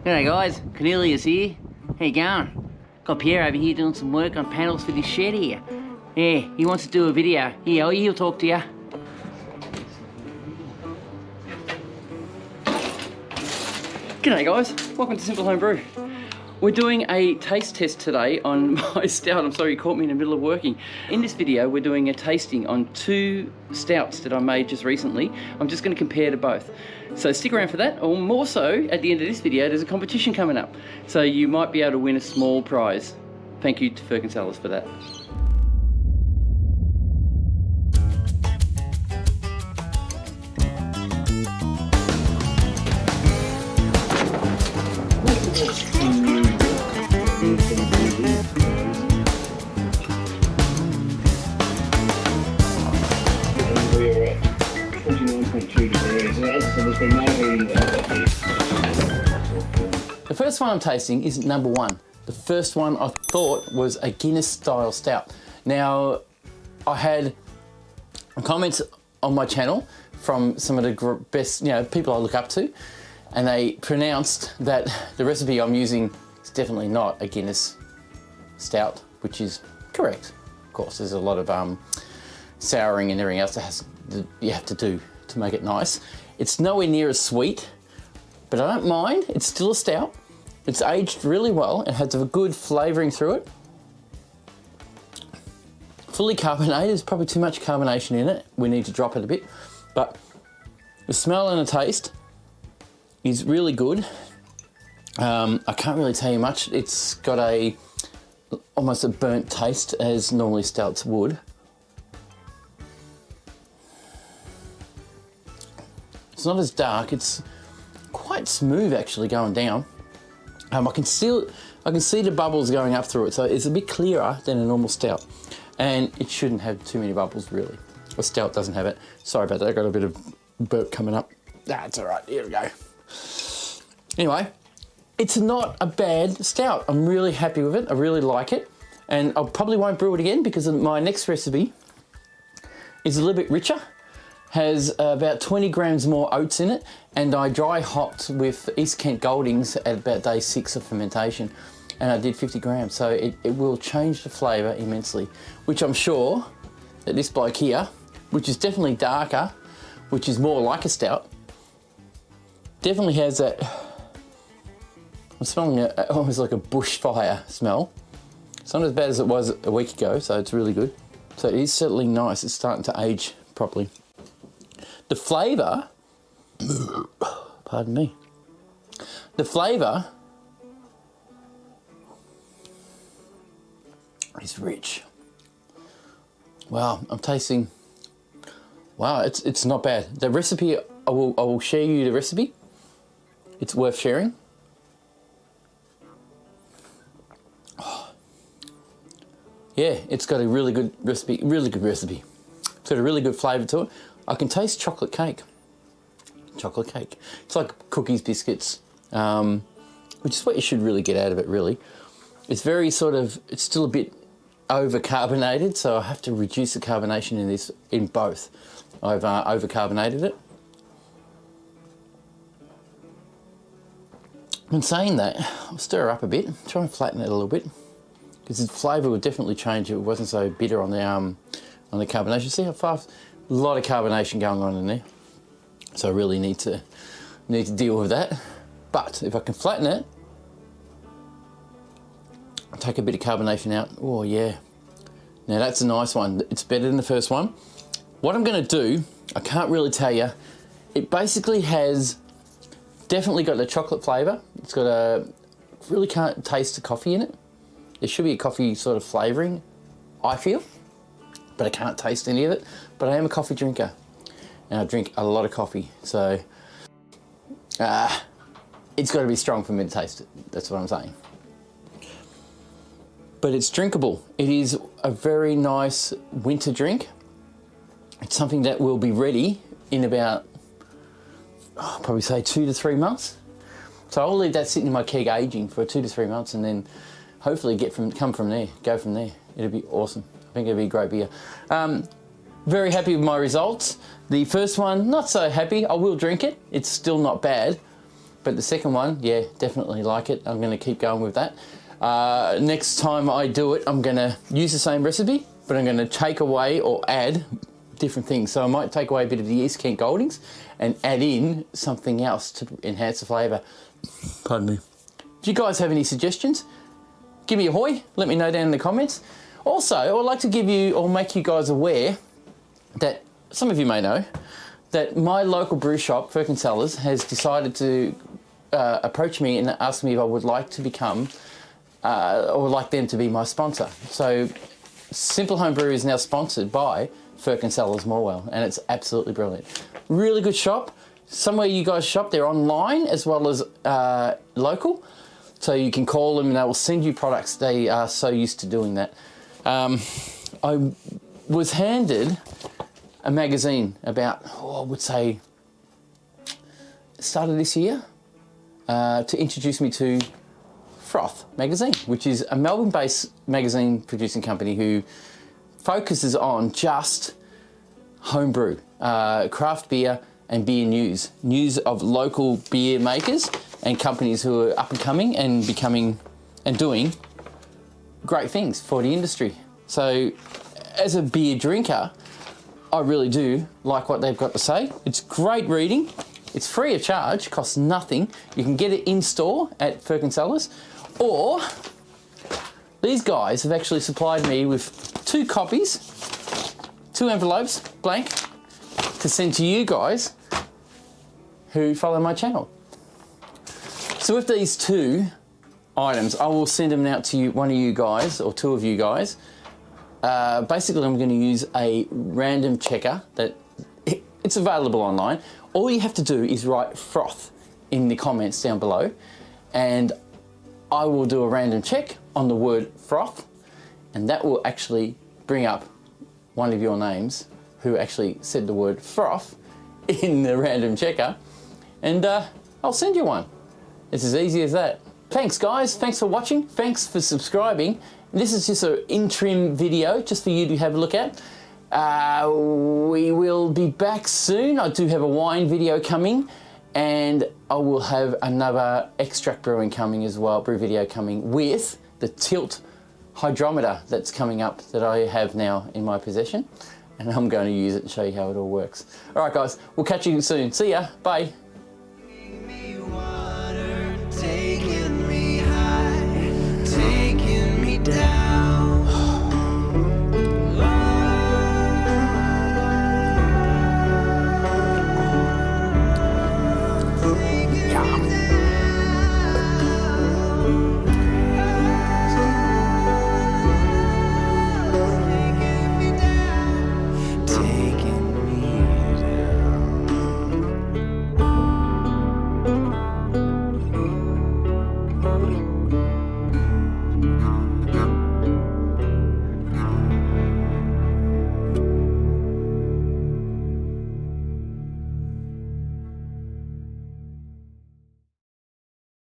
G'day guys, Cornelius here. How you going? Got Pierre over here doing some work on panels for this shed here. Yeah, he wants to do a video. Here, he'll talk to you. G'day guys, welcome to Simple Home Brew. We're doing a taste test today on my stout. I'm sorry you caught me in the middle of working. In this video, we're doing a tasting on 2 stouts that I made just recently. I'm just going to compare to both. So stick around for that, or more so, at the end of this video, there's a competition coming up. So you might be able to win a small prize. Thank you to Firkin Cellars for that. The first one I'm tasting is number 1. The first one I thought was a Guinness style stout. Now, I had comments on my channel from some of the best, people I look up to, and they pronounced that the recipe I'm using is definitely not a Guinness stout, which is correct. Of course, there's a lot of souring and everything else that you have to do to make it nice. It's nowhere near as sweet, but I don't mind. It's still a stout. It's aged really well. It has a good flavouring through it. Fully carbonated. There's probably too much carbonation in it. We need to drop it a bit. But the smell and the taste is really good. I can't really tell you much. It's got almost a burnt taste, as normally stouts would. It's not as dark. It's quite smooth actually going down. I can see the bubbles going up through it, so it's a bit clearer than a normal stout. And it shouldn't have too many bubbles really. A stout doesn't have it. Sorry about that, I got a bit of burp coming up. That's all right, here we go. Anyway, it's not a bad stout. I'm really happy with it, I really like it. And I probably won't brew it again because my next recipe is a little bit richer. Has about 20 grams more oats in it, and I dry hopped with East Kent Goldings at about day 6 of fermentation, and I did 50 grams, so it will change the flavour immensely, which I'm sure that this bloke here, which is definitely darker, which is more like a stout, definitely has that, I'm smelling almost like a bushfire smell. It's not as bad as it was a week ago, so it's really good. So it is settling nice, it's starting to age properly. The flavour, pardon me, the flavour is rich. Wow, I'm tasting, wow, it's not bad. The recipe, I will share you the recipe. It's worth sharing. Oh. Yeah, it's got a really good recipe, It's got a really good flavour to it. I can taste chocolate cake. Chocolate cake. It's like cookies, biscuits, which is what you should really get out of it, really. It's very it's still a bit over-carbonated, so I have to reduce the carbonation in both. I've over-carbonated it. In saying that, I'll stir up a bit, try and flatten it a little bit, because the flavour would definitely change if it wasn't so bitter on the carbonation. See how fast? A lot of carbonation going on in there, so I really need to deal with that. But if I can flatten it, take a bit of carbonation out. Oh yeah, now that's a nice one. It's better than the first one. What I'm going to do, I can't really tell you. It basically has definitely got the chocolate flavour. It's got really can't taste the coffee in it. There should be a coffee sort of flavouring, I feel. But I can't taste any of it. But I am a coffee drinker, and I drink a lot of coffee, so it's got to be strong for me to taste it. That's what I'm saying. But it's drinkable. It is a very nice winter drink. It's something that will be ready in about, I'll probably say 2 to 3 months. So I'll leave that sitting in my keg aging for 2 to 3 months, and then hopefully go from there. It'll be awesome. I think it'll be a great beer. Very happy with my results. The first one, not so happy. I will drink it. It's still not bad. But the second one, yeah, definitely like it. I'm going to keep going with that. Next time I do it, I'm going to use the same recipe, but I'm going to take away or add different things. So I might take away a bit of the East Kent Goldings and add in something else to enhance the flavour. Pardon me. Do you guys have any suggestions? Give me a hoy. Let me know down in the comments. Also, I'd like to give you or make you guys aware that some of you may know that my local brew shop, Firkin Cellars, has decided to approach me and ask me if I would like to become or like them to be my sponsor. So Simple Home Brew is now sponsored by Firkin Cellars Morwell, and it's absolutely brilliant. Really good shop. Somewhere you guys shop, they're online as well as local. So you can call them and they will send you products. They are so used to doing that. I was handed a magazine about, I would say, started this year to introduce me to Froth Magazine, which is a Melbourne-based magazine producing company who focuses on just homebrew, craft beer and beer news of local beer makers and companies who are up and coming and becoming and doing great things for the industry. So as a beer drinker, I really do like what they've got to say. It's great reading. It's free of charge, costs nothing. You can get it in store at Firkin Cellars, or these guys have actually supplied me with 2 copies, 2 envelopes, blank, to send to you guys who follow my channel. So with these 2 items, I will send them out to you, one of you guys, or 2 of you guys. Basically, I'm going to use a random checker that it's available online. All you have to do is write froth in the comments down below, and I will do a random check on the word froth, and that will actually bring up one of your names who actually said the word froth in the random checker, and I'll send you one. It's as easy as that. Thanks guys, thanks for watching, thanks for subscribing. This is just an interim video just for you to have a look at. We will be back soon. I do have a wine video coming, and I will have another extract brewing coming as well, brew video coming with the tilt hydrometer that's coming up that I have now in my possession, and I'm going to use it and show you how it all works. All right guys, we'll catch you soon. See ya, bye.